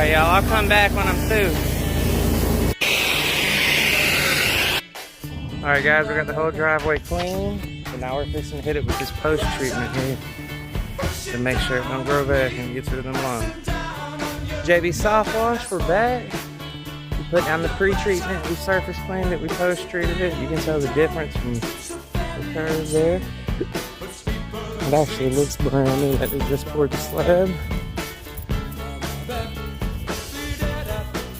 Alright, y'all, I'll come back when I'm through. Alright guys, we got the whole driveway clean. So now we're fixing to hit it with this post treatment here to make sure it don't grow back and gets rid of them lawns. JB Soft Wash, we're back. We put down the pre-treatment, we surface cleaned it, we post treated it. You can tell the difference from the curves there. It actually looks brand new that we just poured the slab.